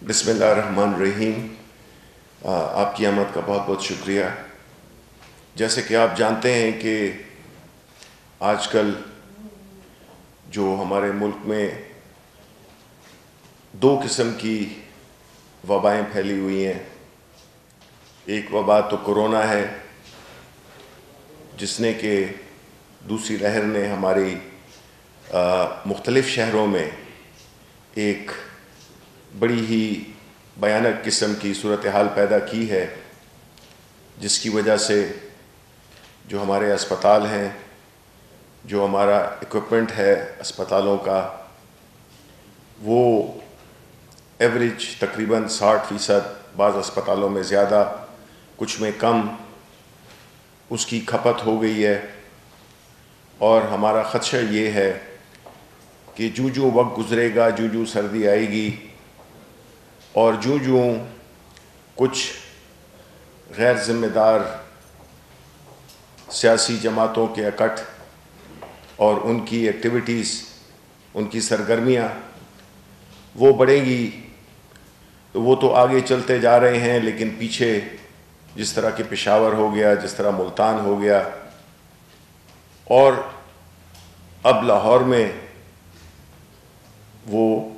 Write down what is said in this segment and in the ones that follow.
बिस्मिल्लाहिर्रहमानिर्रहीम। आपकी आमद का बहुत बहुत शुक्रिया। जैसे कि आप जानते हैं कि आजकल जो हमारे मुल्क में दो किस्म की वबाएं फैली हुई हैं। एक वबा तो कोरोना है, जिसने कि दूसरी लहर ने हमारी मुख्तलिफ़ शहरों में एक बड़ी ही भयानक किस्म की सूरत हाल पैदा की है, जिसकी वजह से जो हमारे अस्पताल हैं, जो हमारा इक्विपमेंट है अस्पतालों का, वो एवरेज तकरीबन 60%, बाज़ अस्पतालों में ज़्यादा, कुछ में कम, उसकी खपत हो गई है। और हमारा ख़दशा ये है कि जूँ जूँ वक्त गुज़रेगा, जूँ जूँ सर्दी आएगी और जूँ जूँ कुछ गैर ज़िम्मेदार सियासी जमातों के इकट्ठ और उनकी एक्टिविटीज़, उनकी सरगर्मियाँ वो बढ़ेंगी, तो वो तो आगे चलते जा रहे हैं, लेकिन पीछे जिस तरह के पेशावर हो गया, जिस तरह मुल्तान हो गया, और अब लाहौर में वो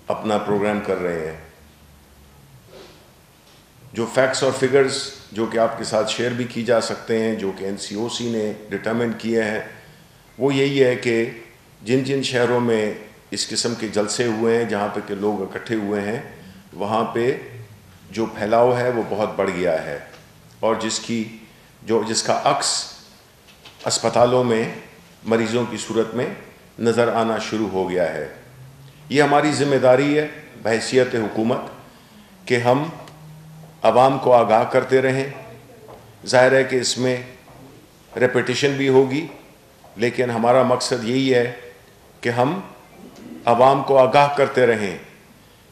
अपना प्रोग्राम कर रहे हैं। जो फैक्ट्स और फिगर्स जो कि आपके साथ शेयर भी की जा सकते हैं, जो कि NCOC ने डिटरमिन किए हैं, वो यही है कि जिन जिन शहरों में इस किस्म के जलसे हुए हैं, जहाँ पे के लोग इकट्ठे हुए हैं, वहाँ पे जो फैलाव है वो बहुत बढ़ गया है, और जिसका अक्स अस्पतालों में मरीज़ों की सूरत में नज़र आना शुरू हो गया है। ये हमारी ज़िम्मेदारी है बहैसियत हुकूमत कि हम आवाम को आगाह करते रहें। ज़ाहिर है कि इसमें रेपिटिशन भी होगी, लेकिन हमारा मकसद यही है कि हम आवाम को आगाह करते रहें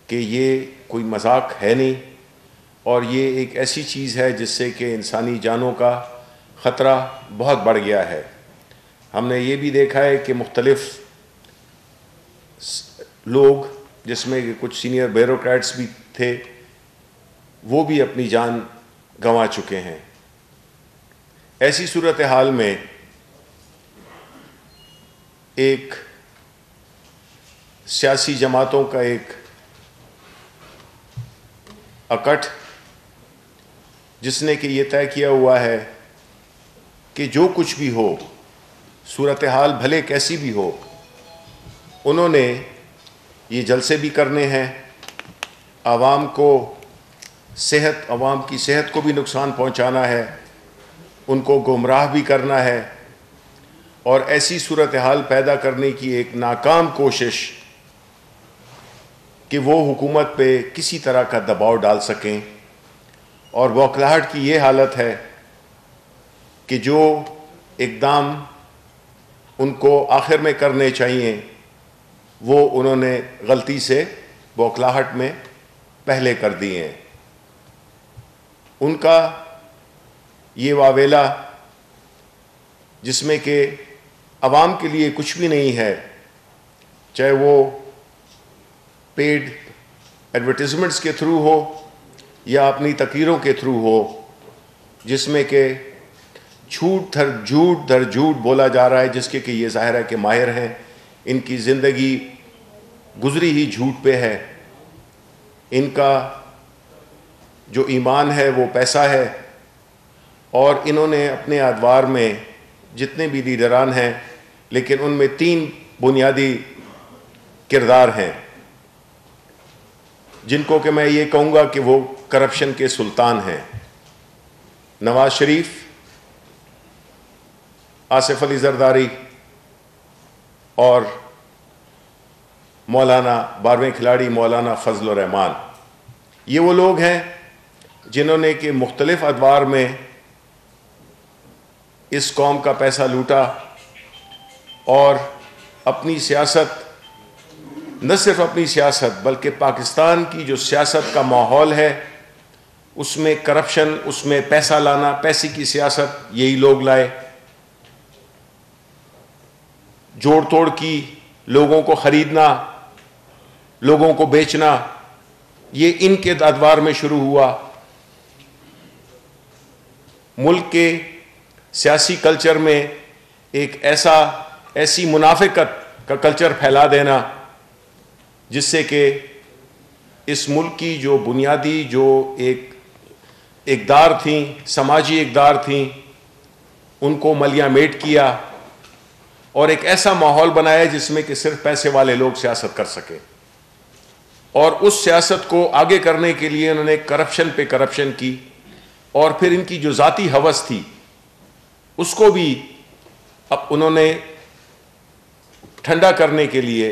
कि ये कोई मजाक है नहीं, और ये एक ऐसी चीज़ है जिससे कि इंसानी जानों का ख़तरा बहुत बढ़ गया है। हमने ये भी देखा है कि मुख्तलिफ़ लोग, जिसमें कि कुछ सीनियर ब्यूरोक्रेट्स भी थे, वो भी अपनी जान गंवा चुके हैं। ऐसी सूरत हाल में एक सियासी जमातों का एक इकट्ठ, जिसने कि ये तय किया हुआ है कि जो कुछ भी हो, सूरत हाल भले कैसी भी हो, उन्होंने ये जलसे भी करने हैं, आवाम की सेहत को भी नुकसान पहुंचाना है, उनको गुमराह भी करना है, और ऐसी सूरत हाल पैदा करने की एक नाकाम कोशिश कि वो हुकूमत पे किसी तरह का दबाव डाल सकें। और बौखलाहट की ये हालत है कि जो इक़दाम उनको आखिर में करने चाहिए, वो उन्होंने गलती से बौखलाहट में पहले कर दिए हैं। उनका ये वावेला, जिसमें कि आवाम के लिए कुछ भी नहीं है, चाहे वो पेड एडवर्टिजमेंट्स के थ्रू हो या अपनी तकरीरों के थ्रू हो, जिसमें कि झूठ दर झूठ बोला जा रहा है, जिसके कि ये ज़ाहिर है कि माहिर हैं, इनकी ज़िंदगी गुजरी ही झूठ पे है। इनका जो ईमान है वो पैसा है, और इन्होंने अपने अदवार में जितने भी लीडरान हैं, लेकिन उनमें 3 बुनियादी किरदार हैं, जिनको कि मैं ये कहूँगा कि वो करप्शन के सुल्तान हैं। नवाज शरीफ, आसिफ अली जरदारी और मौलाना 12वें खिलाड़ी मौलाना फजल रहमान। ये वो लोग हैं जिन्होंने कि मुख्तलिफ अदवार में इस कौम का पैसा लूटा, और अपनी सियासत, न सिर्फ अपनी सियासत बल्कि पाकिस्तान की जो सियासत का माहौल है, उसमें करप्शन, उसमें पैसा लाना, पैसे की सियासत यही लोग लाए। जोड़ तोड़ की, लोगों को ख़रीदना, लोगों को बेचना, ये इनके अदवार में शुरू हुआ। मुल्क के सियासी कल्चर में एक ऐसी मुनाफिकत का कल्चर फैला देना जिससे कि इस मुल्क की जो बुनियादी जो एक इक़दार थी, समाजी इक़दार थी, उनको मलियामेट किया और एक ऐसा माहौल बनाया जिसमें कि सिर्फ पैसे वाले लोग सियासत कर सके। और उस सियासत को आगे करने के लिए उन्होंने करप्शन पे करप्शन की और फिर इनकी जो ज़ाती हवस थी उसको भी अब उन्होंने ठंडा करने के लिए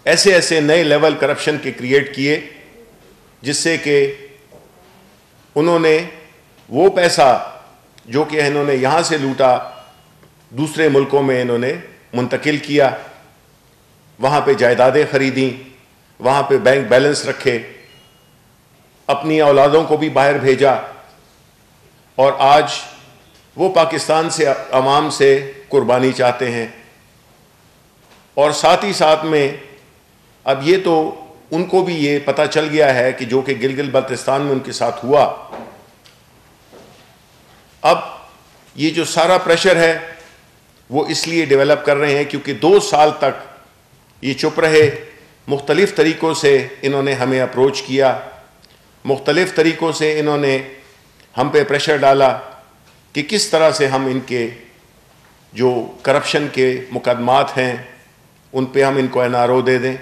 ऐसे ऐसे नए लेवल करप्शन के क्रिएट किए जिससे कि उन्होंने वो पैसा जो कि इन्होंने यहाँ से लूटा दूसरे मुल्कों में इन्होंने मुंतकिल किया, वहाँ पे जायदादें खरीदी, वहाँ पे बैंक बैलेंस रखे, अपनी औलादों को भी बाहर भेजा और आज वो पाकिस्तान से अवाम से कुर्बानी चाहते हैं। और साथ ही साथ में अब ये तो उनको भी ये पता चल गया है कि जो कि गिलगित बल्तिस्तान में उनके साथ हुआ, अब ये जो सारा प्रेशर है वो इसलिए डेवलप कर रहे हैं क्योंकि 2 साल तक ये चुप रहे, मुख्तलिफ तरीक़ों से इन्होंने हमें अप्रोच किया, मुख्तलिफ तरीक़ों से इन्होंने हम पे प्रेशर डाला कि किस तरह से हम इनके जो करप्शन के मुकदमात हैं उन पे हम इनको NRO दे दें।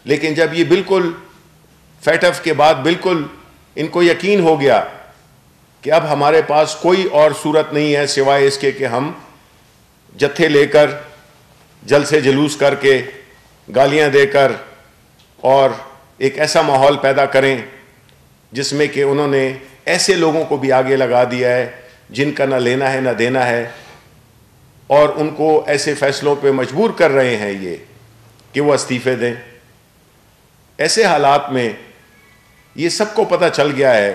लेकिन जब ये बिल्कुल फैटफ के बाद बिल्कुल इनको यकीन हो गया कि अब हमारे पास कोई और सूरत नहीं है सिवाय इसके कि हम जत्थे लेकर जलसे जुलूस करके गालियां देकर और एक ऐसा माहौल पैदा करें जिसमें कि उन्होंने ऐसे लोगों को भी आगे लगा दिया है जिनका ना लेना है ना देना है और उनको ऐसे फैसलों पे मजबूर कर रहे हैं ये कि वो इस्तीफ़े दें। ऐसे हालात में ये सबको पता चल गया है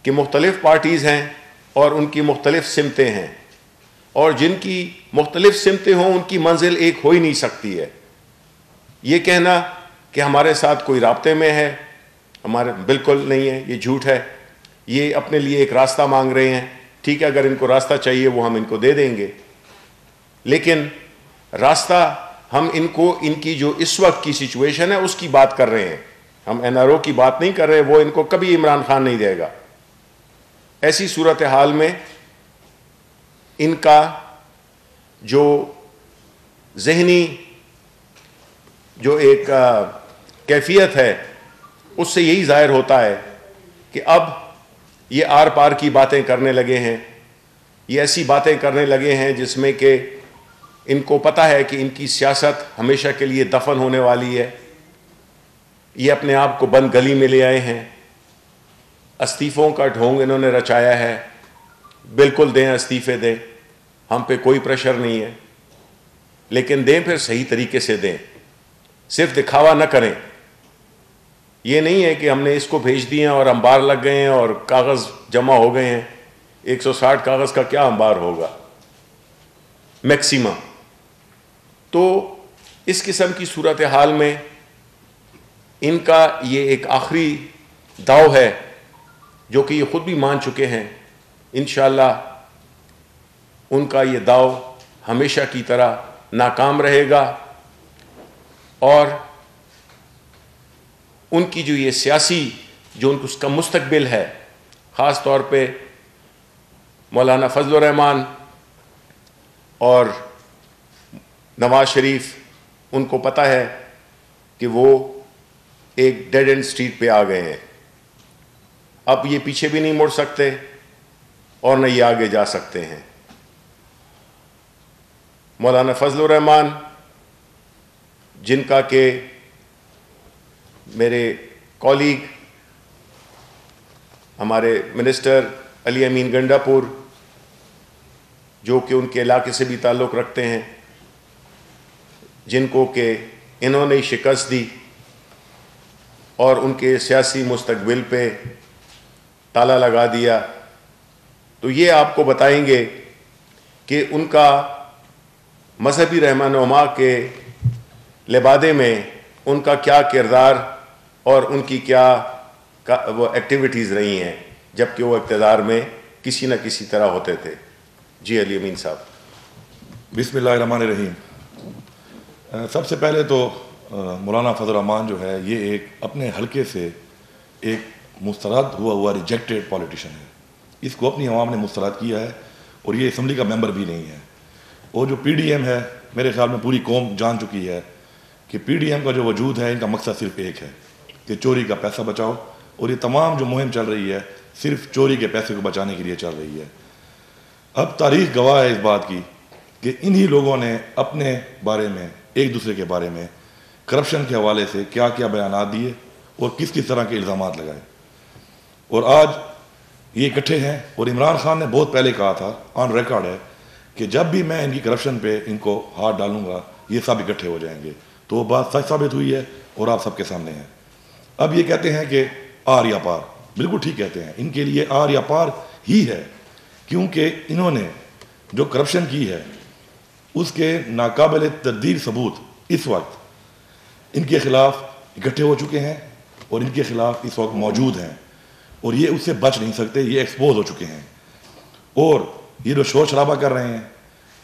कि मुख्तलिफ पार्टीज़ हैं और उनकी मुख्तलिफ सिमतें हैं और जिनकी मुख्तलिफ सिमतें हों उनकी मंजिल एक हो ही नहीं सकती है। ये कहना कि हमारे साथ कोई राब्ते में है, हमारे बिल्कुल नहीं है, ये झूठ है। ये अपने लिए एक रास्ता मांग रहे हैं, ठीक है, अगर इनको रास्ता चाहिए वो हम इनको दे देंगे, लेकिन रास्ता हम इनको इनकी जो इस वक्त की सिचुएशन है उसकी बात कर रहे हैं, हम NRO की बात नहीं कर रहे। वो इनको कभी इमरान खान नहीं देगा। ऐसी सूरत हाल में इनका जो ज़हनी जो एक कैफियत है उससे यही ज़ाहिर होता है कि अब ये आर पार की बातें करने लगे हैं, ये ऐसी बातें करने लगे हैं जिसमें कि इनको पता है कि इनकी सियासत हमेशा के लिए दफन होने वाली है। ये अपने आप को बंद गली में ले आए हैं, इस्तीफ़ों का ढोंग इन्होंने रचाया है। बिल्कुल दें, इस्तीफ़े दें, हम पे कोई प्रेशर नहीं है, लेकिन दें फिर सही तरीके से दें, सिर्फ दिखावा न करें। ये नहीं है कि हमने इसको भेज दिए और अंबार लग गए हैं और कागज़ जमा हो गए हैं। 160 कागज़ का क्या अंबार होगा मैक्सिमम। तो इस किस्म की सूरत हाल में इनका ये एक आखिरी दाव है जो कि ये ख़ुद भी मान चुके हैं। इंशाअल्लाह उनका ये दाव हमेशा की तरह नाकाम रहेगा और उनकी जो ये सियासी जो उनका मुस्तकबिल है, ख़ास तौर पे मौलाना फजलुर रहमान और नवाज शरीफ, उनको पता है कि वो एक डेड एंड स्ट्रीट पे आ गए हैं। अब ये पीछे भी नहीं मुड़ सकते और न ये आगे जा सकते हैं। मौलाना फजलुर रहमान, जिनका के मेरे कॉलीग हमारे मिनिस्टर अली अमीन गंडापुर, जो कि उनके इलाके से भी ताल्लुक़ रखते हैं, जिनको कि इन्होंने ही शिकस्त दी और उनके सियासी मुस्तकबिल पे ताला लगा दिया, तो ये आपको बताएंगे कि उनका मजहबी रहनुमा के लिबादे में उनका क्या किरदार और उनकी क्या वो एक्टिविटीज़ रही हैं जबकि वो इक़्तिदार में किसी न किसी तरह होते थे। जी अली अमीन साहब। बिस्मिल्लाहिर्रहमानिर्रहीम। सबसे पहले तो मौलाना फजल रहमान जो है ये एक अपने हलके से एक मुस्तरद हुआ रिजेक्टेड पॉलिटिशियन है। इसको अपनी आवाम ने मुस्तरद किया है और ये असम्बली का मेंबर भी नहीं है। और जो PDM है, मेरे ख्याल में पूरी कौम जान चुकी है कि PDM का जो वजूद है, इनका मकसद सिर्फ एक है कि चोरी का पैसा बचाओ, और ये तमाम जो मुहिम चल रही है सिर्फ चोरी के पैसे को बचाने के लिए चल रही है। अब तारीख गवाह है इस बात की कि इन्हीं लोगों ने अपने बारे में, एक दूसरे के बारे में करप्शन के हवाले से क्या क्या बयानात दिए और किस किस तरह के इल्ज़ामात लगाए, और आज ये इकट्ठे हैं। और इमरान खान ने बहुत पहले कहा था, ऑन रिकॉर्ड है, कि जब भी मैं इनकी करप्शन पे इनको हाथ डालूंगा ये सब इकट्ठे हो जाएंगे। तो वो बात सच साबित हुई है और आप सबके सामने है। अब ये कहते हैं कि आर या पार, बिल्कुल ठीक कहते हैं, इनके लिए आर या पार ही है, क्योंकि इन्होंने जो करप्शन की है उसके नाकाबिल तरदीद सबूत इस वक्त इनके खिलाफ इकट्ठे हो चुके हैं और इनके खिलाफ इस वक्त मौजूद हैं, और ये उससे बच नहीं सकते, ये एक्सपोज हो चुके हैं। और ये जो शोर शराबा कर रहे हैं,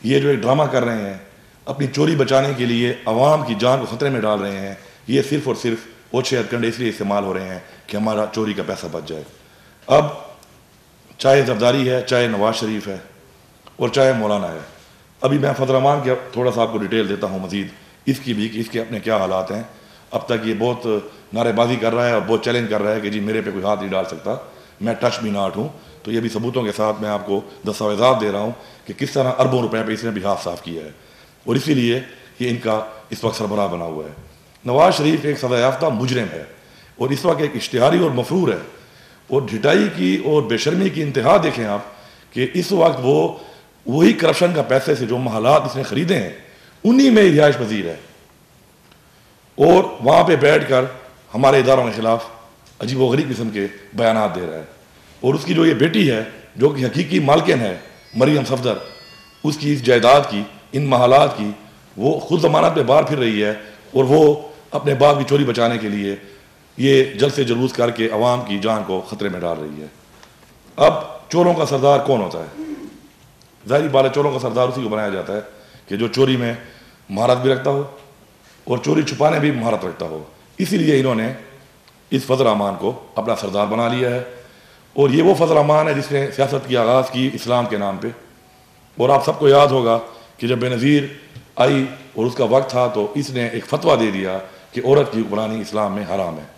ये जो एक ड्रामा कर रहे हैं, अपनी चोरी बचाने के लिए अवाम की जान को ख़तरे में डाल रहे हैं, ये सिर्फ और सिर्फ ओछे हथकंडे इसलिए इस्तेमाल हो रहे हैं कि हमारा चोरी का पैसा बच जाए। अब चाहे जरदारी है, चाहे नवाज शरीफ है और चाहे मौलाना है, अभी मैं फजल रहमान के थोड़ा सा आपको डिटेल देता हूँ मजीद इसकी भी कि इसके अपने क्या हालात हैं। अब तक ये बहुत नारेबाजी कर रहा है और बहुत चैलेंज कर रहा है कि जी मेरे पे कोई हाथ नहीं डाल सकता, मैं टच भी नॉट हूँ। तो ये भी सबूतों के साथ मैं आपको दस्तावेज़ात दे रहा हूँ कि किस तरह अरबों रुपए पे इसने भी हाथ साफ किया है, और इसीलिए ये इनका इस वक्त सरबराह बना हुआ है। नवाज शरीफ एक सज़ा याफ्ता मुजरिम है और इस वक्त एक इश्तिहारी और मफरूर है, और ढिटाई की और बेशर्मी की इंतहा देखें आप कि इस वक्त वो वही करप्शन का पैसे से जो महलात इसने खरीदे हैं उन्हीं में रिहाइश पजीर है, और वहाँ पे बैठ कर हमारे इदारों के खिलाफ अजीब व गरीब किस्म के बयानात दे रहा है। और उसकी जो ये बेटी है जो कि हकीकी मालकिन है मरियम सफदर, उसकी इस जायदाद की, इन महलात की, वो खुद जमानत पे बाहर फिर रही है, और वो अपने बाप की चोरी बचाने के लिए ये जल्द से जुलूस करके अवाम की जान को ख़तरे में डाल रही है। अब चोरों का सरदार कौन होता है? ज़ाहिर बात है, चोरों का सरदार उसी को बनाया जाता है कि जो चोरी में महारत भी रखता हो और चोरी छुपाने भी महारत रखता हो। इसीलिए इन्होंने इस फजल रहमान को अपना सरदार बना लिया है, और ये वो फजल रहमान है जिसने सियासत की आगाज़ की इस्लाम के नाम पे। और आप सबको याद होगा कि जब बेनज़ीर आई और उसका वक्त था तो इसने एक फतवा दे दिया कि औरत की हुक्मरानी इस्लाम में हराम है।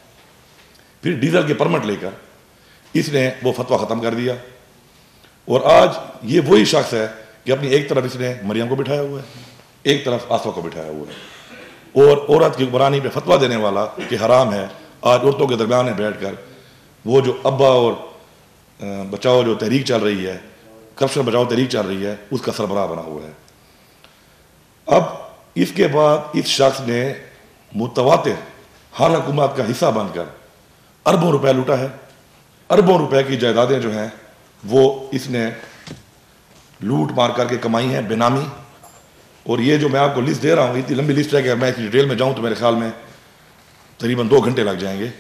फिर डीजल के परमिट लेकर इसने वो फतवा ख़त्म कर दिया, और आज ये वही शख्स है कि अपनी एक तरफ इसने मरियम को बिठाया हुआ है, एक तरफ आसवा को बिठाया हुआ है, और औरत की हुक्मरानी पे फतवा देने वाला कि हराम है आज औरतों के दरमियान में बैठ कर वो जो अब्बा और बचाओ जो तहरीक चल रही है, करप्शन बचाओ तहरीक चल रही है, उसका सरबराह बना हुआ है। अब इसके बाद इस शख्स ने मुतवातिर हर हुकूमत का हिस्सा बनकर अरबों रुपए लूटा है। अरबों रुपए की जायदादें जो हैं वो इसने लूट मार करके कमाई हैं बेनामी। और ये जो मैं आपको लिस्ट दे रहा हूँ इतनी लंबी लिस्ट है कि मैं डिटेल में जाऊँ तो मेरे ख्याल में तकरीबन 2 घंटे लग जाएंगे,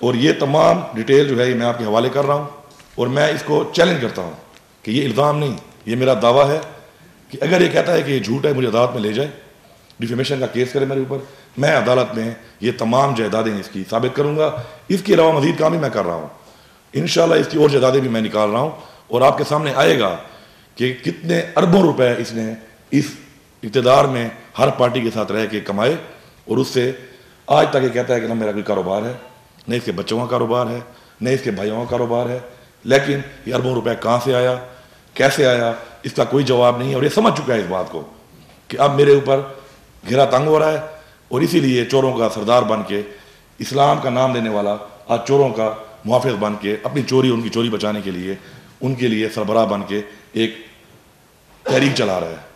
और ये तमाम डिटेल जो है ये मैं आपके हवाले कर रहा हूँ। और मैं इसको चैलेंज करता हूँ कि ये इल्ज़ाम नहीं, ये मेरा दावा है कि अगर ये कहता है कि ये झूठ है, मुझे अदालत में ले जाए, डिफेमेशन का केस करे मेरे ऊपर, मैं अदालत में ये तमाम जायदादें इसकी साबित करूँगा। इसके अलावा मज़ीद काम भी मैं कर रहा हूँ, इंशाल्लाह इसकी और जायदादें भी मैं निकाल रहा हूँ, और आपके सामने आएगा कि कितने अरबों रुपए इसने इस इक़्तिदार में हर पार्टी के साथ रह के कमाए, और उससे आज तक ये कहता है कि ना मेरा कोई कारोबार है, न इसके बच्चों का कारोबार है, न इसके भाइयों का कारोबार है। लेकिन ये अरबों रुपए कहाँ से आया, कैसे आया, इसका कोई जवाब नहीं है। और ये समझ चुका है इस बात को कि अब मेरे ऊपर घेरा तंग हो रहा है, और इसीलिए चोरों का सरदार बन के, इस्लाम का नाम लेने वाला आज चोरों का मुहाफ़िज़ बन के अपनी चोरी, उनकी चोरी बचाने के लिए उनके लिए सरबराह बन के एक तहरीक चला रहा है।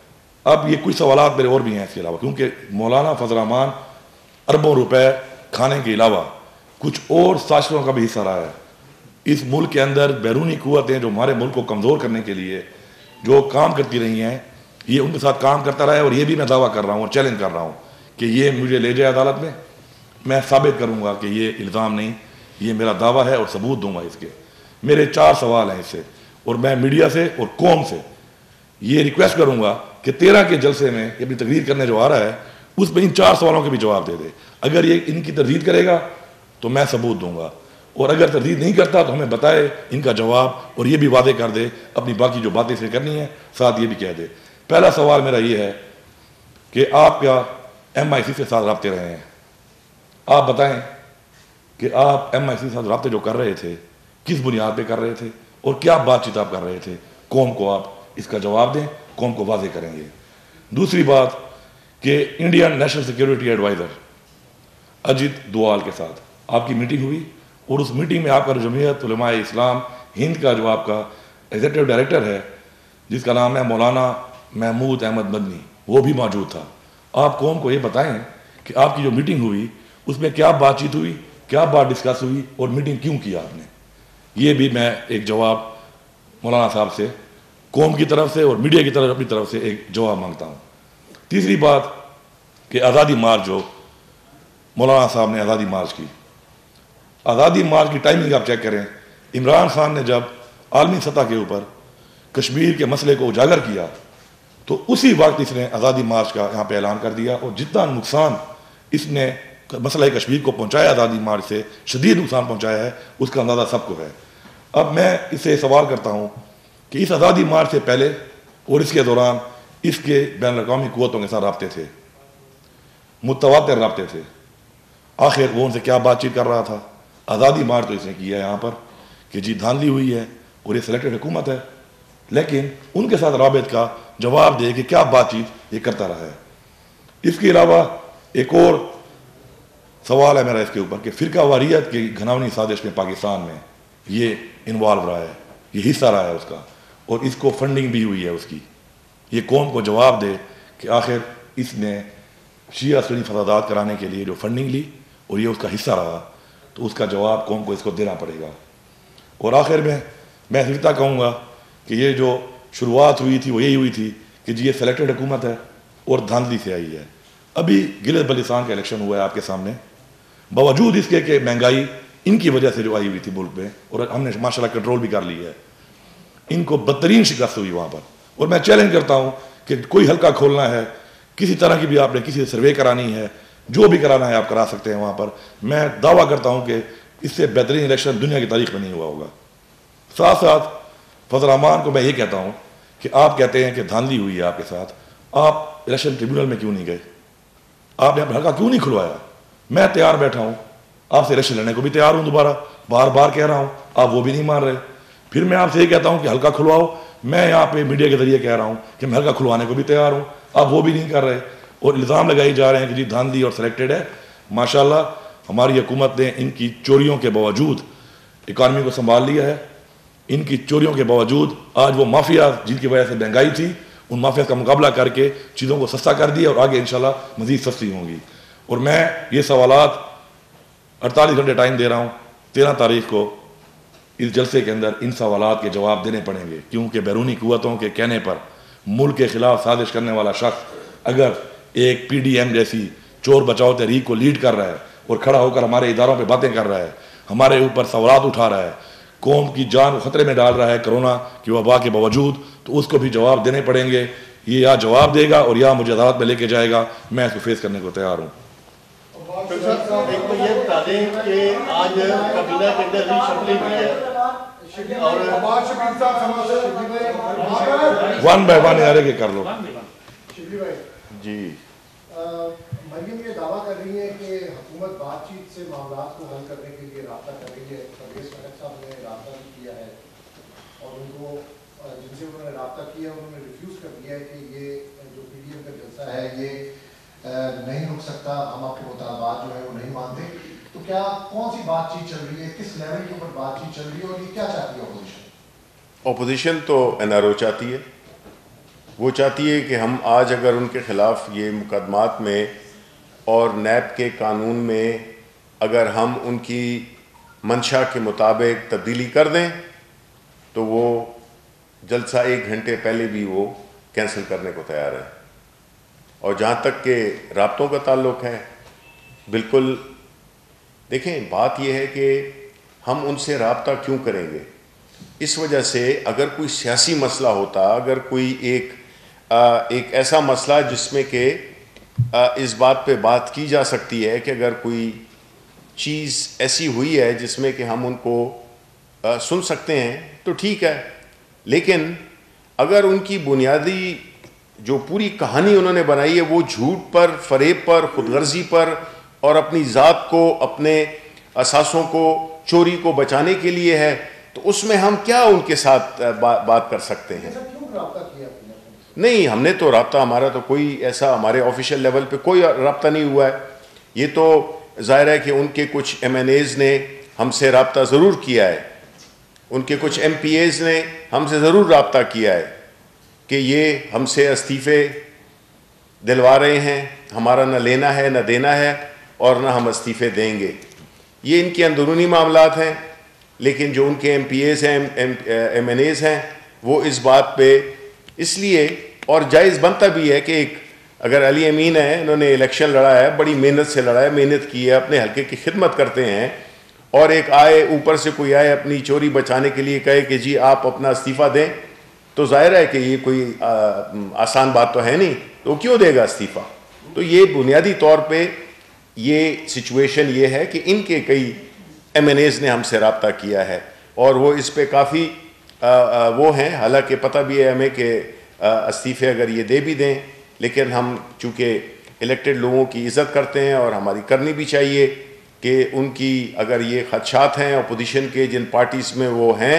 अब ये कुछ सवालात मेरे और भी हैं इसके अलावा, क्योंकि मौलाना फजल रहमान अरबों रुपए खाने के अलावा कुछ और साजिशों का भी हिस्सा रहा है। इस मुल्क के अंदर बैरूनी कुव्वतें जो हमारे मुल्क को कमज़ोर करने के लिए जो काम करती रही हैं, ये उनके साथ काम करता रहा है। और ये भी मैं दावा कर रहा हूँ और चैलेंज कर रहा हूँ कि ये मुझे ले जाए अदालत में, मैं साबित करूंगा कि ये इल्ज़ाम नहीं, ये मेरा दावा है और सबूत दूंगा इसके। मेरे 4 सवाल हैं इससे, और मैं मीडिया से और कौम से ये रिक्वेस्ट करूंगा कि 13 के जलसे में अपनी तकरीर करने जो आ रहा है उसमें इन 4 सवालों के भी जवाब दे दे। अगर ये इनकी तरदीद करेगा तो मैं सबूत दूंगा, और अगर तरदीद नहीं करता तो हमें बताए इनका जवाब, और ये भी वादे कर दे अपनी बाकी जो बातें इसे करनी है, साथ ये भी कह दे। पहला सवाल मेरा ये है कि आप क्या MIC के साथ रब्ते रहे हैं? आप बताएं कि आप MIC के साथ रब्ते जो कर रहे थे किस बुनियाद पे कर रहे थे और क्या बातचीत आप कर रहे थे? कौम को आप इसका जवाब दें, कौम को वाजे करेंगे। दूसरी बात कि Indian national security adviser Ajit Doval के साथ आपकी मीटिंग हुई, और उस मीटिंग में आपका जमीयत उलमाए इस्लाम हिंद का जो आपका एग्जीक्यूटिव डायरेक्टर है जिसका नाम है मौलाना महमूद अहमद मदनी, वो भी मौजूद था। आप कौम को ये बताएं कि आपकी जो मीटिंग हुई उसमें क्या बातचीत हुई, क्या बात डिस्कस हुई, और मीटिंग क्यों किया आपने। ये भी मैं एक जवाब मौलाना साहब से, कौम की तरफ से और मीडिया की तरफ अपनी तरफ से एक जवाब मांगता हूँ। तीसरी बात कि आज़ादी मार्च जो मौलाना साहब ने आज़ादी मार्च की, आज़ादी मार्च की टाइमिंग आप चेक करें। इमरान खान ने जब आलमी सतह के ऊपर कश्मीर के मसले को उजागर किया तो उसी वक्त इसने आज़ादी मार्च का यहाँ पे ऐलान कर दिया, और जितना नुकसान इसने मसला कश्मीर को पहुँचाया आज़ादी मार्च से, शदीद नुकसान पहुँचाया है, उसका अंदाज़ा सबको है। अब मैं इससे सवाल करता हूँ कि इस आज़ादी मार्च से पहले और इसके दौरान इसके बैनुल-अक़वामी क़ुव्वतों के साथ रब्ते थे, मुतवातिर रब्ते थे, आखिर वो उनसे क्या बातचीत कर रहा था? आज़ादी मार्च तो इसने किया है यहाँ पर कि जी धांधली हुई है और ये सिलेक्टेड हुकूमत है, लेकिन उनके साथ राबित का जवाब दे कि क्या बातचीत ये करता रहा है। इसके अलावा एक और सवाल है मेरा इसके ऊपर कि फ़िरका वारियत की घनावनी साजिश में पाकिस्तान में ये इन्वॉल्व रहा है, ये हिस्सा रहा है उसका, और इसको फंडिंग भी हुई है उसकी। ये कौम को जवाब दे कि आखिर इसने शिया सुन्नी फसादात कराने के लिए जो फंडिंग ली और ये उसका हिस्सा रहा, तो उसका जवाब कौम को इसको देना पड़ेगा। और आखिर में मैं सिर्फ कहूँगा कि ये जो शुरुआत हुई थी वो यही हुई थी कि जी ये सेलेक्टेड हुकूमत है और धांधली से आई है। अभी गिलगित बल्तिस्तान का इलेक्शन हुआ है आपके सामने, बावजूद इसके कि महंगाई इनकी वजह से जो आई हुई थी मुल्क में, और हमने माशाल्लाह कंट्रोल भी कर ली है, इनको बदतरीन शिकस्त हुई वहाँ पर। और मैं चैलेंज करता हूँ कि कोई हल्का खोलना है, किसी तरह की भी आपने किसी सर्वे करानी है, जो भी कराना है आप करा सकते हैं वहाँ पर। मैं दावा करता हूँ कि इससे बेहतरीन इलेक्शन दुनिया की तारीख में नहीं हुआ होगा। साथ साथ फजल रहमान को मैं ये कहता हूँ कि आप कहते हैं कि धांधली हुई है आपके साथ, आप इलेक्शन ट्रिब्यूनल में क्यों नहीं गए? आपने अपना हल्का क्यों नहीं खुलवाया? मैं तैयार बैठा हूँ, आपसे इलेक्शन लड़ने को भी तैयार हूँ, दोबारा बार बार कह रहा हूँ, आप वो भी नहीं मान रहे। फिर मैं आपसे ये कहता हूँ कि हल्का खुलवाओ, मैं यहाँ पे मीडिया के जरिए कह रहा हूँ कि मैं हल्का खुलवाने को भी तैयार हूँ, आप वो भी नहीं कर रहे, और इल्ज़ाम लगाए जा रहे हैं कि जी धांधली और सिलेक्टेड है। माशाल्लाह हमारी हुकूमत ने इनकी चोरियों के बावजूद इकानमी को संभाल लिया है। इनकी चोरियों के बावजूद आज वो माफिया जिनकी वजह से महंगाई थी, उन माफिया का मुकाबला करके चीज़ों को सस्ता कर दिया, और आगे इंशाल्लाह मज़ीद सस्ती होंगी। और मैं ये सवालात 48 घंटे टाइम दे रहा हूँ, 13 तारीख को इस जलसे के अंदर इन सवालात के जवाब देने पड़ेंगे, क्योंकि बैरूनी कुव्वतों के कहने पर मुल्क के खिलाफ साजिश करने वाला शख्स अगर एक PDM जैसी चोर बचाओ तहरीक को लीड कर रहा है और खड़ा होकर हमारे इदारों पे बातें कर रहा है, हमारे ऊपर सवालात उठा रहा है, कौम की जान खतरे में डाल रहा है कोरोना की वबा के बावजूद, तो उसको भी जवाब देने पड़ेंगे। ये या जवाब देगा और या मुझे अदालत में लेके जाएगा, मैं इसको फेस करने को तैयार हूँ। एक तो ये बता दें कि आज काबीना के अंदर रीशफलिंग हुई है और वन बाय वन यार के कर लो जी। मरियम ये दावा कर रही है कि हुकूमत बातचीत से मामला को हल करने के लिए राब्ता कर रही है। परवेज खटक साहब ने राब्ता भी किया है और उनको जिनसे उन्होंने राब्ता किया उन्होंने रिफ्यूज़ कर दिया है कि ये जो PDM का जलसा है ये नहीं रुक सकता, हम आपके मुतालबात जो है वो नहीं मानते। तो क्या कौन सी बातचीत चल रही है, किस लेवल के ऊपर बातचीत चल रही है और ये क्या चाहती है अपोजिशन? अपोजिशन तो NRO चाहती है, वो चाहती है कि हम आज अगर उनके ख़िलाफ़ ये मुकदमात में और नैब के कानून में अगर हम उनकी मंशा के मुताबिक तब्दीली कर दें तो वो जलसा 1 घंटे पहले भी वो कैंसिल करने को तैयार है। और जहाँ तक के राब्तों का ताल्लुक़ है, बिल्कुल देखें, बात यह है कि हम उनसे रब्ता क्यों करेंगे। इस वजह से अगर कोई सियासी मसला होता, अगर कोई एक ऐसा मसला जिसमें कि इस बात पे बात की जा सकती है कि अगर कोई चीज़ ऐसी हुई है जिसमें कि हम उनको सुन सकते हैं तो ठीक है, लेकिन अगर उनकी बुनियादी जो पूरी कहानी उन्होंने बनाई है वो झूठ पर, फरेब पर, खुदगर्जी पर और अपनी ज़ात को, अपने असासों को, चोरी को बचाने के लिए है, तो उसमें हम क्या उनके साथ बात कर सकते हैं। क्यों रब्ता किया आपने? नहीं, हमने तो रब्ता, हमारा तो कोई ऐसा हमारे ऑफिशियल लेवल पे कोई रब्ता नहीं हुआ है। ये तो जाहिर है कि उनके कुछ MNAs ने हमसे रब्ता ज़रूर किया है, उनके कुछ MPAs ने हमसे ज़रूर रब्ता किया है कि ये हमसे इस्तीफ़े दिलवा रहे हैं, हमारा न लेना है न देना है और न हम इस्तीफ़े देंगे। ये इनके अंदरूनी मामलात हैं, लेकिन जो उनके MPAs हैं, MNAs हैं, वो इस बात पे इसलिए, और जायज़ बनता भी है कि एक अगर अली अमीन है, इन्होंने इलेक्शन लड़ा है, बड़ी मेहनत से लड़ा है, मेहनत की है, अपने हल्के की खिदमत करते हैं, और एक आए ऊपर से कोई आए अपनी चोरी बचाने के लिए कहे कि जी आप अपना इस्तीफ़ा दें, तो जाहिर है कि ये कोई आसान बात तो है नहीं, तो क्यों देगा इस्तीफ़ा। तो ये बुनियादी तौर पे ये सिचुएशन ये है कि इनके कई MNAs ने हमसे रब्ता किया है और वो इस पे काफ़ी वो हैं। हालांकि पता भी है हमें कि इस्तीफ़े अगर ये दे भी दें, लेकिन हम चूँकि इलेक्टेड लोगों की इज़्ज़त करते हैं और हमारी करनी भी चाहिए कि उनकी अगर ये खदशात हैं अपोजिशन के जिन पार्टीज़ में वो हैं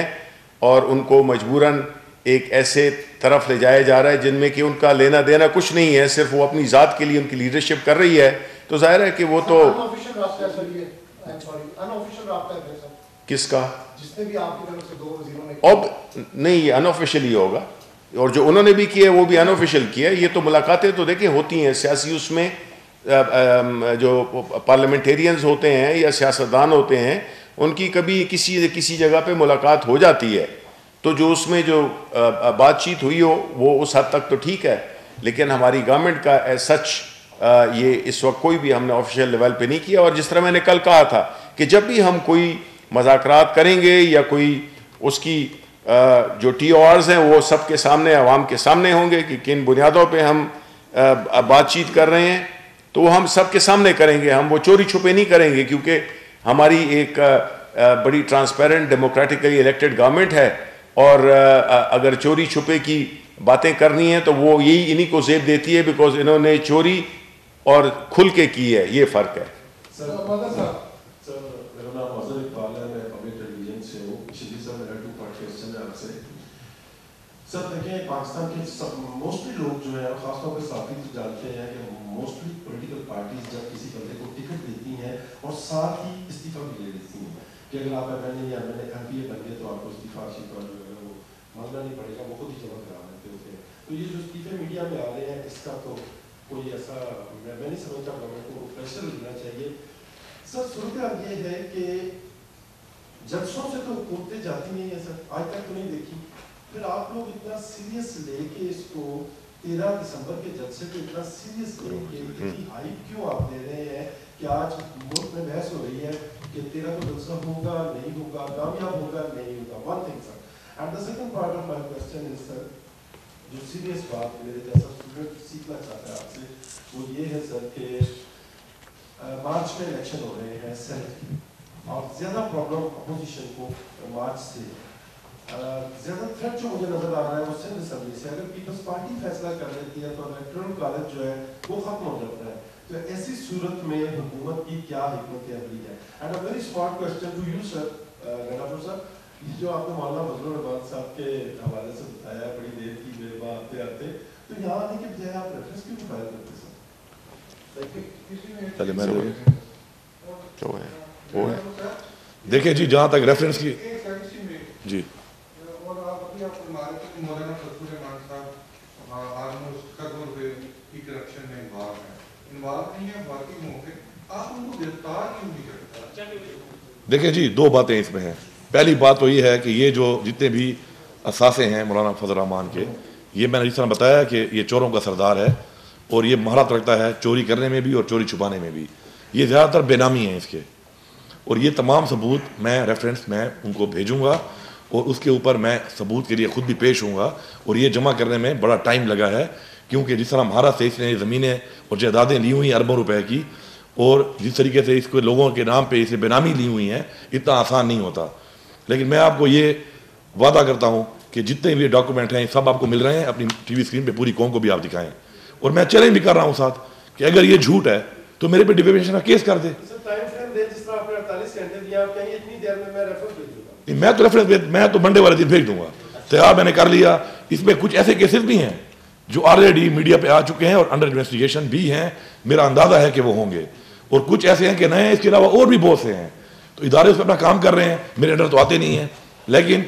और उनको मजबूरन एक ऐसे तरफ ले जाया जा रहा है जिनमें कि उनका लेना देना कुछ नहीं है, सिर्फ वो अपनी ज़ात के लिए उनकी लीडरशिप कर रही है, तो जाहिर है कि वो तो किसका जिसने भी आपकी तरफ से 2 वज़ीरों ने अब नहीं, अनऑफिशियल ही होगा, और जो उन्होंने भी किया है वो भी अनऑफिशियल किया है। ये तो मुलाकातें तो देखिए होती हैं सियासी, उसमें जो पार्लियामेंटेरियंस होते हैं या सियासतदान होते हैं उनकी कभी किसी जगह पे मुलाकात हो जाती है, तो जो उसमें जो बातचीत हुई हो वो उस हद तक तो ठीक है, लेकिन हमारी गवर्नमेंट का सच ये इस वक्त कोई भी हमने ऑफिशियल लेवल पे नहीं किया। और जिस तरह मैंने कल कहा था कि जब भी हम कोई मज़ाकरात करेंगे या कोई उसकी जो TORs हैं वो सबके सामने, आवाम के सामने होंगे कि किन बुनियादों पे हम बातचीत कर रहे हैं, तो वो हम सबके सामने करेंगे, हम वो चोरी छुपे नहीं करेंगे, क्योंकि हमारी एक बड़ी ट्रांसपेरेंट डेमोक्रेटिकली इलेक्टेड गवर्नमेंट है, और अगर चोरी छुपे की बातें करनी है तो वो यही इन्हीं को ज़ेब देती है, बिकॉज इन्होंने चोरी और खुल के की है, ये फ़र्क है। सर देखिए, पाकिस्तान के मोस्टली लोग जो है, खासतौर पर साथी तो जानते हैं कि मोस्टली पॉलिटिकल पार्टीज जब किसी बंदे को टिकट देती हैं और साथ ही इस्तीफा भी ले लेती हैं कि अगर आप MNA या MPA बन गए तो आपको इस्तीफा जो है वो मांगना नहीं पड़ेगा, वो खुद ही जमा करा लेते होते हैं। तो ये जो इस्तीफे मीडिया में आ रहे हैं, इसका तो कोई ऐसा मैं नहीं समझता गवर्नमेंट को प्रेशर लेना चाहिए। सर सूरत ये है कि जलसों से तो हुकूमतें जाती नहीं है सर, आज तक तो नहीं देखी, फिर आप लोग इतना सीरियस लेके इसको 13 दिसंबर के जलसे को इतना सीरियस लेके इतनी हाइप क्यों आप दे रहे हैं कि आज मुल्क में बहस हो रही है कि 13 को जलसा होगा नहीं होगा, कामयाब होगा नहीं होगा। One thing sir, and the second part of my question is sir, जो सीरियस बात मेरे जैसा स्टूडेंट सीखना चाहता है आपसे, वो ये है सर कि मार्च में इलेक्शन हो रहे हैं सेनेट, और ज़्यादा प्रॉब्लम अपोजिशन को मार्च से ज़्यादा थ्रेट जो मुझे नजर आ रहा है वो सिंध असेंबली से। अगर पीपल्स पार्टी फैसला कर लेती है तो इलेक्टोरल कॉलेज जो है वो खत्म हो जाता है, तो ऐसी सूरत में हुकूमत की क्या हिकमत अमली है। And a very smart question to you sir, Gandapur sir, ये जो आपने मौलाना फजलुर रहमान साहब के हवाले से बताया बड़ी देर की मेरे बात आते आते, तो यहाँ आने के बजाय आप रेफरेंस क्यों फाइल करते सर? वो है देखिए जी, जहाँ तक रेफरेंस की जी देखिए जी, 2 बातें इसमें हैं। पहली बात तो ये है कि ये जो जितने भी असासे हैं मौलाना फजल रहमान के, ये मैंने जिस तरह बताया कि ये चोरों का सरदार है और ये महारत रखता है चोरी करने में भी और चोरी छुपाने में भी। ये ज़्यादातर बेनामी हैं इसके, और ये तमाम सबूत मैं रेफरेंस मैं उनको भेजूंगा और उसके ऊपर मैं सबूत के लिए खुद भी पेश होऊंगा। और ये जमा करने में बड़ा टाइम लगा है, क्योंकि जिस तरह महाराष्ट्र से इसने ज़मीनें और जायदादें ली हुई अरबों रुपए की, और जिस तरीके से इसको लोगों के नाम पे इसे बेनामी ली हुई हैं, इतना आसान नहीं होता। लेकिन मैं आपको ये वादा करता हूँ कि जितने भी डॉक्यूमेंट हैं सब आपको मिल रहे हैं, अपनी टीवी स्क्रीन पे पूरी कौम को भी आप दिखाएं। और मैं चैलेंज भी कर रहा हूँ साथ कि अगर ये झूठ है तो मेरे पे डिफेमेशन का केस कर दे। मैं तो रेफरेंस मैं तो मंडे वाले दिन भेज दूंगा, तैयार मैंने कर लिया। इसमें कुछ ऐसे केसेस भी हैं जो ऑलरेडी मीडिया पे आ चुके हैं और अंडर इन्वेस्टिगेशन भी हैं, मेरा अंदाजा है कि वो होंगे, और कुछ ऐसे हैं कि नए, इसके अलावा और भी बहुत से हैं। तो इदारे उस पर अपना काम कर रहे हैं, मेरे अंडर तो आते नहीं हैं। लेकिन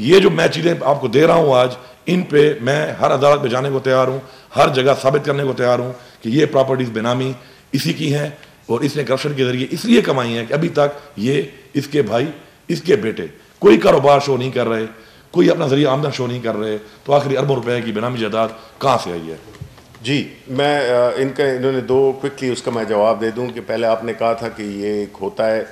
ये जो मैं चीज़ें आपको दे रहा हूँ आज, इन पे मैं हर अदालत में जाने को तैयार हूँ, हर जगह साबित करने को तैयार हूँ कि ये प्रॉपर्टीज बेनामी इसी की हैं और इसने करप्शन के जरिए इसलिए कमाई है कि अभी तक ये, इसके भाई, इसके बेटे कोई कारोबार शो नहीं कर रहे, कोई अपना जरिए आमदन शो नहीं कर रहे। तो आखिरी अरबों रुपए की बेनामी जायदाद कहाँ से आई है? जी, मैं इन्होंने दो क्विकली उसका मैं जवाब दे दूं कि पहले आपने कहा था कि ये एक होता है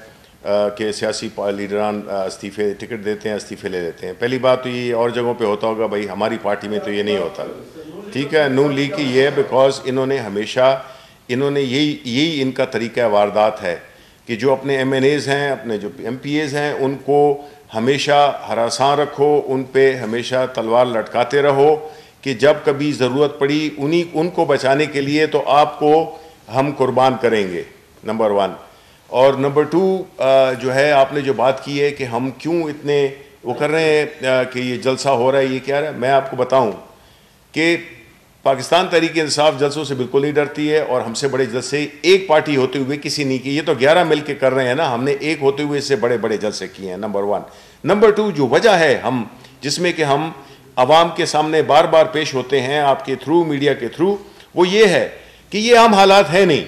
कि सियासी लीडरान इस्तीफे टिकट देते हैं, इस्तीफे ले लेते हैं। पहली बात तो ये और जगहों पे होता होगा, भाई हमारी पार्टी में तो ये नहीं होता, ठीक है। नून लीग की ये बिकॉज इन्होंने हमेशा यही इनका तरीका वारदात है कि जो अपने MNAs हैं, अपने जो MPAs हैं, उनको हमेशा हरासां रखो, उन पे हमेशा तलवार लटकाते रहो कि जब कभी ज़रूरत पड़ी उनको बचाने के लिए तो आपको हम कुर्बान करेंगे, नंबर 1। और नंबर 2 जो है, आपने जो बात की है कि हम क्यों इतने वो कर रहे हैं कि ये जलसा हो रहा है, ये क्या है, मैं आपको बताऊं कि पाकिस्तान तहरीक इंसाफ जलसों से बिल्कुल नहीं डरती है, और हमसे बड़े जलसे एक पार्टी होते हुए किसी नहीं की। ये तो 11 मिल के कर रहे हैं ना, हमने एक होते हुए इससे बड़े बड़े जलसे किए हैं, नंबर 1। नंबर 2 जो वजह है हम जिसमें कि हम आवाम के सामने बार बार पेश होते हैं आपके थ्रू, मीडिया के थ्रू, वो ये है कि ये आम हालात है नहीं,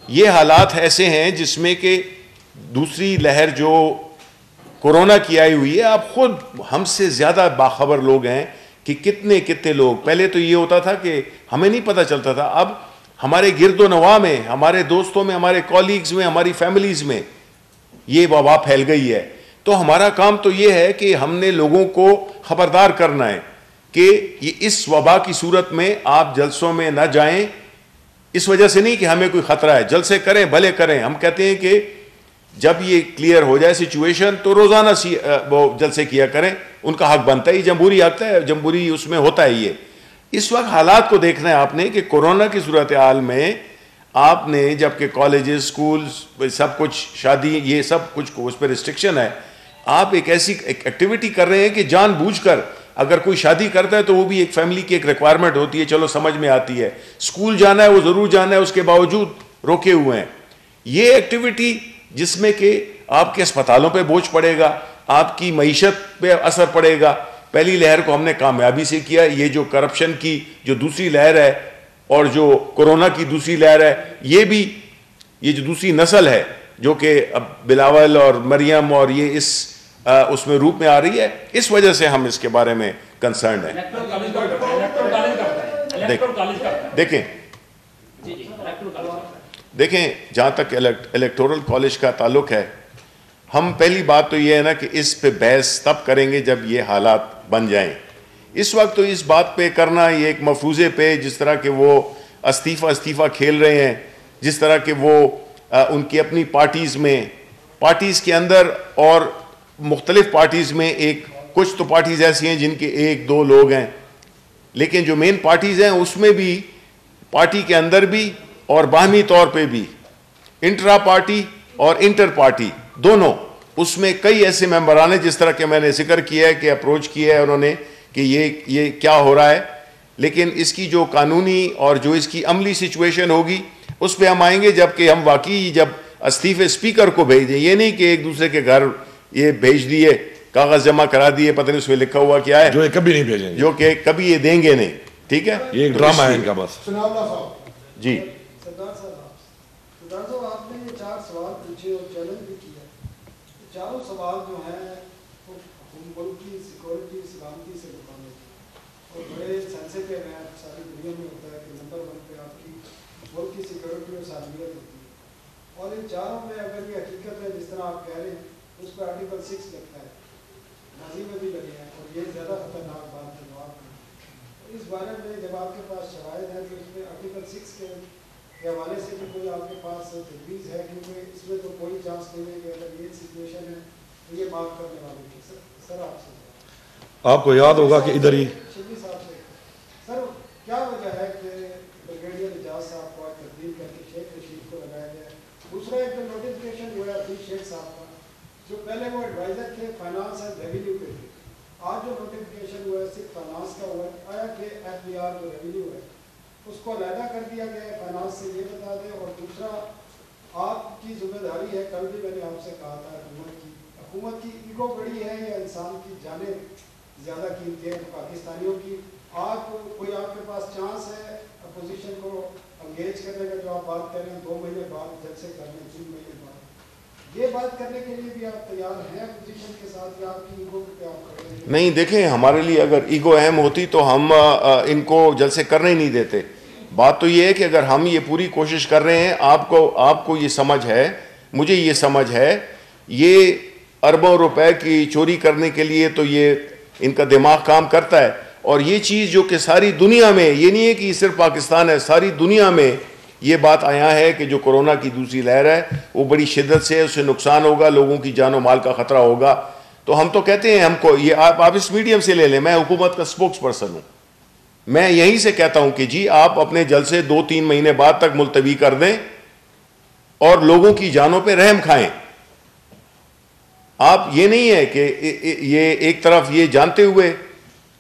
ये हालात ऐसे हैं जिसमें कि दूसरी लहर जो कोरोना की आई हुई है, आप खुद हमसे ज़्यादा बाखबर लोग हैं कि कितने लोग, पहले तो ये होता था कि हमें नहीं पता चलता था, अब हमारे गिरदो नवा में, हमारे दोस्तों में, हमारे कॉलीग्स में, हमारी फैमिलीज़ में ये वबा फैल गई है। तो हमारा काम तो ये है कि हमने लोगों को खबरदार करना है कि ये इस वबा की सूरत में आप जलसों में ना जाएं। इस वजह से नहीं कि हमें कोई ख़तरा है, जलसे करें भले करें, हम कहते हैं कि जब ये क्लियर हो जाए सिचुएशन तो रोज़ाना वो जलसे किया करें, उनका हक बनता है, जमहूरी हक है, जमहूरी उसमें होता है। ये इस वक्त हालात को देखना है आपने कि कोरोना की सूरत हाल में आपने, जबकि कॉलेजेस, स्कूल, सब कुछ, शादी, ये सब कुछ उस पर रिस्ट्रिक्शन है, आप एक ऐसी एक्टिविटी कर रहे हैं कि जानबूझकर अगर कोई शादी करता है तो वो भी एक फैमिली की एक रिक्वायरमेंट होती है, चलो समझ में आती है, स्कूल जाना है वो ज़रूर जाना है, उसके बावजूद रोके हुए हैं। ये एक्टिविटी जिसमें कि आपके अस्पतालों पे बोझ पड़ेगा, आपकी मईशत पे असर पड़ेगा। पहली लहर को हमने कामयाबी से किया, ये जो करप्शन की जो दूसरी लहर है और जो कोरोना की दूसरी लहर है, ये जो दूसरी नस्ल है जो कि अब बिलावल और मरियम और ये इस उसमें रूप में आ रही है, इस वजह से हम इसके बारे में कंसर्न हैं। देखें जहाँ तक इलेक्टोरल कॉलेज का ताल्लुक है, हम पहली बात तो ये है ना कि इस पे बहस तब करेंगे जब ये हालात बन जाएं। इस वक्त तो इस बात पे करना, ये एक मफरूज़े पे जिस तरह के वो इस्तीफ़ा खेल रहे हैं, जिस तरह के वो उनकी अपनी पार्टीज़ के अंदर और मुख्तलिफ पार्टीज़ में, एक कुछ तो पार्टीज़ ऐसी हैं जिनके 1-2 लोग हैं, लेकिन जो मेन पार्टीज़ हैं उसमें भी, पार्टी के अंदर भी और बाहमी तौर पे भी, इंट्रा पार्टी और इंटर पार्टी दोनों, उसमें कई ऐसे मेंबरान हैं जिस तरह के मैंने जिक्र किया है कि अप्रोच किया है उन्होंने कि ये क्या हो रहा है। लेकिन इसकी जो कानूनी और जो इसकी अमली सिचुएशन होगी उस पर हम आएंगे, जबकि हम वाकई जब इस्तीफे स्पीकर को भेज दें, ये नहीं कि एक दूसरे के घर ये भेज दिए, कागज जमा करा दिए, पता नहीं उसमें लिखा हुआ क्या है, जो कभी नहीं भेजेंगे, जो कि कभी ये देंगे नहीं, ठीक है, ये एक ड्रामा है इनका बस। जी सरदार साहब, आपने ये 4 सवाल पूछे और चैलेंज भी किया। चारों सवाल जो हैं वो मुल्क की सिक्योरिटी, सलामती से मुताबिक और बड़े सेंसिटिव हैं, सारी दुनिया में होता है कि नंबर 1 पे आपकी मुल्क की सिक्योरिटी और सालमियत होती है। और इन चारों में अगर ये हकीकत है जिस तरह आप कह रहे हैं, उस पर आर्टिकल 6 लगता है, माजी में भी लगे हैं, और ये ज़्यादा खतरनाक बात है जवाब में। इस बारे में जब आपके पास शवाहिद है तो इसमें आर्टिकल 6 के हवाले से भी कोई आपके पास तजवीज़ है? क्योंकि इसमें तो कोई चांस नहीं है कि अगर ये सिचुएशन है तो ये माफ़ करने वाली थी। सर आपसे आपको याद होगा कि इधर ही शिबली साहब से, सर क्या वजह है कि ब्रिगेडियर एजाज साहब को आज तब्दील करके शेख रशीद को लगाया गया? दूसरा एक जो नोटिफिकेशन हुआ अब्दुल शेख साहब का, जो पहले वो एडवाइज़र थे फाइनेंस एंड रेवेन्यू के थे, आज जो नोटिफिकेशन हुआ है सिर्फ फाइनेंस का हुआ आया कि FBR जो रेवेन्यू है उसको अलहदा कर दिया गया है फाइनेंस से, ये बता दें। और दूसरा आपकी जिम्मेदारी है, कल भी मैंने आपसे कहा था, हुकूमत की ईगो बड़ी है या इंसान की जाने ज़्यादा कीमती है पाकिस्तानियों की? आप कोई आपके पास चांस है अपोजिशन को अंगेज करने का, जो आप बात कर रहे हैं 2 महीने बाद जलसे करने, 3 महीने बाद, ये बात करने के लिए भी आप तैयार हैं अपोजिशन के साथ, या आपकी ईगो पे आप करेंगे? नहीं, देखें, हमारे लिए अगर ईगो अहम होती तो हम इनको जलसे करने ही नहीं देते। बात तो ये है कि अगर हम ये पूरी कोशिश कर रहे हैं, आपको ये समझ है, मुझे ये समझ है, ये अरबों रुपए की चोरी करने के लिए तो ये इनका दिमाग काम करता है। और ये चीज़ जो कि सारी दुनिया में, ये नहीं है कि सिर्फ पाकिस्तान है, सारी दुनिया में ये बात आया है कि जो कोरोना की दूसरी लहर है वो बड़ी शिद्दत से, उससे नुकसान होगा, लोगों की जानो माल का ख़तरा होगा। तो हम तो कहते हैं, हमको ये आप इस मीडियम से ले लें, मैं हुकूमत का स्पोक्स पर्सन हूँ, मैं यहीं से कहता हूँ कि जी आप अपने जलसे 2-3 महीने बाद तक मुलतवी कर दें और लोगों की जानों पे रहम खाएं। आप ये नहीं है कि ये एक तरफ ये जानते हुए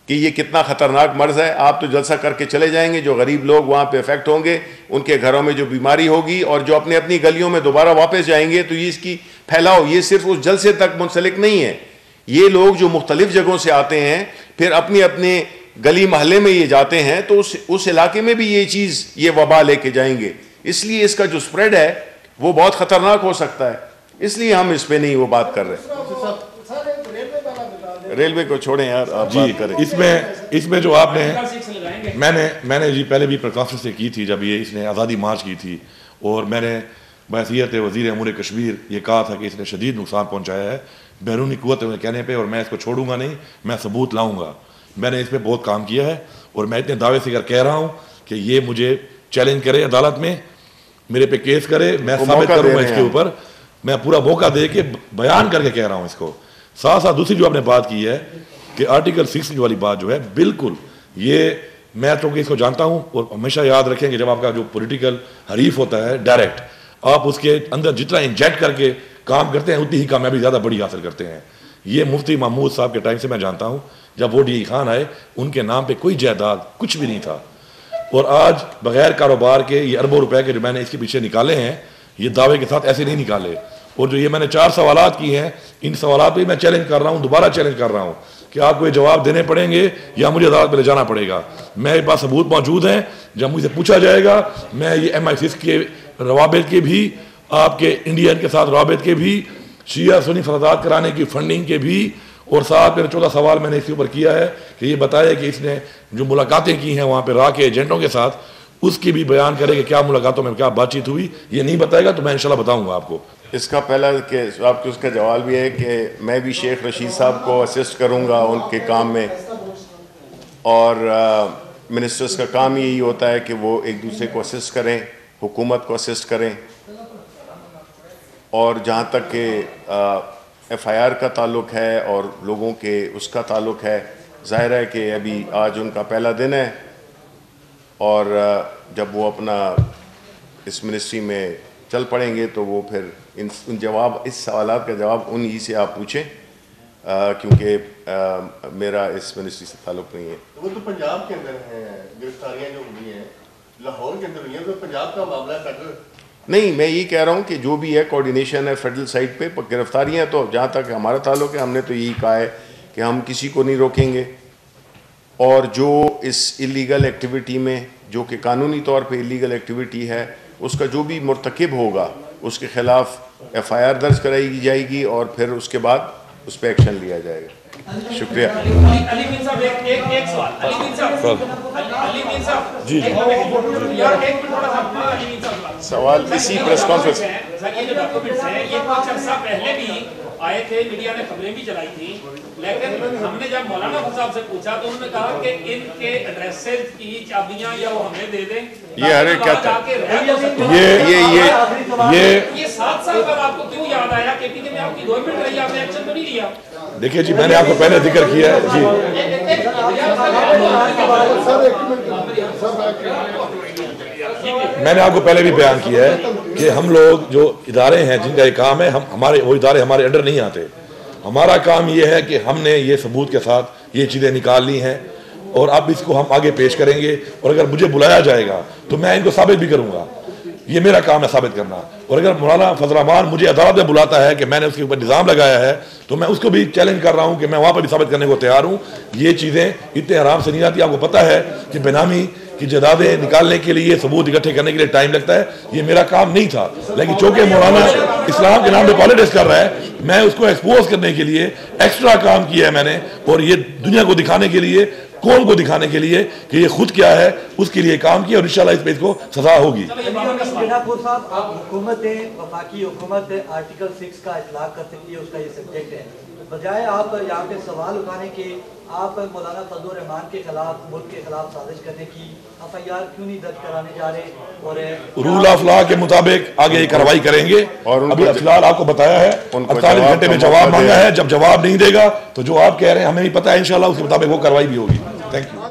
कि ये कितना ख़तरनाक मर्ज़ है, आप तो जलसा करके चले जाएंगे, जो गरीब लोग वहाँ पे इफेक्ट होंगे, उनके घरों में जो बीमारी होगी और जो अपनी अपनी गलियों में दोबारा वापस जाएंगे, तो ये इसकी फैलाव ये सिर्फ उस जलसे तक मुंसलिक नहीं है। ये लोग जो मुख्तलिफ जगहों से आते हैं, फिर अपने अपने गली महल्ले में ये जाते हैं, तो उस इलाके में भी ये चीज़, ये वबा लेके जाएंगे। इसलिए इसका जो स्प्रेड है वो बहुत ख़तरनाक हो सकता है, इसलिए हम इस पर नहीं वो बात कर रहे। रेलवे को छोड़ें यार, आप जी बात करें। इसमें जो आपने मैंने जी पहले भी प्रकाश से की थी, जब ये इसने आज़ादी मार्च की थी, और मैंने बहसीयत वज़ीर अमूर कश्मीर ये कहा था कि इसने शदीद नुकसान पहुँचाया है बैरूनी क़ुव्वत के कहने पे, और मैं इसको छोड़ूंगा नहीं, मैं सबूत लाऊंगा। मैंने इस पर बहुत काम किया है, और मैं इतने दावे से कह रहा हूँ कि ये मुझे चैलेंज करे अदालत में, मेरे पे केस करे, मैं साबित करूँगा इसके ऊपर, मैं पूरा मौका दे के बयान करके कह रहा हूँ इसको। साथ साथ दूसरी जो आपने बात की है कि आर्टिकल 6 वाली बात जो है, बिल्कुल ये मैं तो इसको जानता हूँ, और हमेशा याद रखें कि जब आपका जो पॉलिटिकल हरीफ होता है डायरेक्ट, आप उसके अंदर जितना इंजेक्ट करके काम करते हैं उतनी ही कामयाबी ज़्यादा बड़ी हासिल करते हैं। ये मुफ्ती महमूद साहब के टाइम से मैं जानता हूँ, जब वो डी खान आए उनके नाम पे कोई जायदाद कुछ भी नहीं था, और आज बगैर कारोबार के ये अरबों रुपए के जो मैंने इसके पीछे निकाले हैं, ये दावे के साथ ऐसे नहीं निकाले। और जो ये मैंने 4 सवालात की हैं, इन सवालात पे मैं चैलेंज कर रहा हूँ, दोबारा चैलेंज कर रहा हूँ कि आपको ये जवाब देने पड़ेंगे या मुझे अदालत में ले जाना पड़ेगा। मेरे पास सबूत मौजूद हैं, जब मुझसे पूछा जाएगा मैं ये MI6 के रवाबित के भी, आपके इंडियन के साथ रवाबित के भी, शिया सुन्नी फसादात कराने की फंडिंग के भी, और साथ मेरा 14 सवाल मैंने इसके ऊपर किया है कि ये बताया कि इसने जो मुलाकातें की हैं वहाँ पे रा के एजेंटों के साथ, उसकी भी बयान करे कि क्या मुलाकातों में क्या बातचीत हुई। ये नहीं बताएगा तो मैं इंशाल्लाह बताऊंगा आपको। इसका पहला कि आपको उसका जवाब भी है कि मैं भी शेख रशीद साहब को असिस्ट करूंगा उनके काम में, और मिनिस्टर्स का काम यही होता है कि वो एक दूसरे को असिस्ट करें, हुकूमत को असिस्ट करें। और जहाँ तक कि FIR का ताल्लुक़ है और लोगों के उसका ताल्लुक़ है, ज़ाहिर है कि अभी आज उनका पहला दिन है, और जब वो अपना इस मिनिस्ट्री में चल पड़ेंगे तो वो फिर इस सवालात का जवाब उन्हीं से आप पूछें, क्योंकि मेरा इस मिनिस्ट्री से ताल्लुक़ नहीं है। वो तो पंजाब के अंदर है, गिरफ्तारियाँ जो हुई हैं लाहौर के अंदर हुई हैं, तो पंजाब का मामला फेडरल नहीं, मैं ये कह रहा हूँ कि जो भी है कोऑर्डिनेशन है फेडरल साइड पे। गिरफ्तारियाँ तो जहाँ तक हमारा ताल्लुक़ है, हमने तो यही कहा है कि हम किसी को नहीं रोकेंगे, और जो इस इलीगल एक्टिविटी में, जो कि कानूनी तौर पे इलीगल एक्टिविटी है, उसका जो भी मुर्तकिब होगा उसके ख़िलाफ़ FIR दर्ज कराई जाएगी और फिर उसके बाद उस पर एक्शन लिया जाएगा। शुक्रिया। अली मीर साहब एक सवाल। अली मीर साहब जी यार एक मिनट थोड़ा सा अली मीर साहब सवाल इसी प्रेस कॉन्फ्रेंस सर, ये जो डॉक्यूमेंट्स हैं ये कुछ अर्सा पहले भी आए थे, मीडिया ने खबरें भी चलाई थी, लेकिन हमने जब मौलाना साहब से पूछा तो उन्होंने कहा कि इनके एड्रेसेस की चाबियां या वो हमें दे दें, ये हरे क्या था? ये 7 साल बाद आपको क्यों याद आया? केपीके में आपकी गवर्नमेंट रही, आपने एक्शन तो नहीं लिया? देखिए जी, मैंने आपको पहले जिक्र किया है जी, मैंने आपको पहले भी बयान किया है कि हम लोग जो इदारे हैं जिनका ये काम है, हम हमारे वो इदारे हमारे अंडर नहीं आते। हमारा काम ये है कि हमने ये सबूत के साथ ये चीज़ें निकाल ली हैं और अब इसको हम आगे पेश करेंगे, और अगर मुझे बुलाया जाएगा तो मैं इनको साबित भी करूँगा। ये मेरा काम है साबित करना। और अगर मौलाना फजल रहमान मुझे अदालत में बुलाता है कि मैंने उसके ऊपर निज़ाम लगाया है, तो मैं उसको भी चैलेंज कर रहा हूँ कि मैं वहाँ पर भी साबित करने को तैयार हूँ। ये चीज़ें इतने आराम से नहीं आती। आपको पता है कि बेनामी की जायदादें निकालने के लिए, सबूत इकट्ठे करने के लिए टाइम लगता है। ये मेरा काम नहीं था, लेकिन चूंकि मौलाना इस्लाम के नाम पे पॉलिटिक्स कर रहा है, मैं उसको एक्सपोज करने के लिए एक्स्ट्रा काम किया है मैंने, और ये दुनिया को दिखाने के लिए, कौम को दिखाने के लिए कि ये खुद क्या है, उसके लिए काम किया, और इंशाल्लाह इस पे इसको सजा होगी। साहब, आप हुकूमत वफाकी हुकूमत आर्टिकल 6 का इतलाक कर सकती है, उसका ये सब्जेक्ट है, बजाय आप यहाँ पे सवाल उठाने के आप मौलाना फजल रहमान के खिलाफ, मुल्क के खिलाफ साजिश करने की FIR क्यों नहीं दर्ज कराने जा रहे? और रूल ऑफ लॉ के मुताबिक आगे ये कार्रवाई करेंगे। और अभी फिलहाल आपको बताया है 48 घंटे में जवाब मांगा है। जब जवाब नहीं देगा तो जो आप कह रहे हैं हमें भी पता है, इंशाल्लाह उसके मुताबिक वो कार्रवाई भी होगी। Thank you.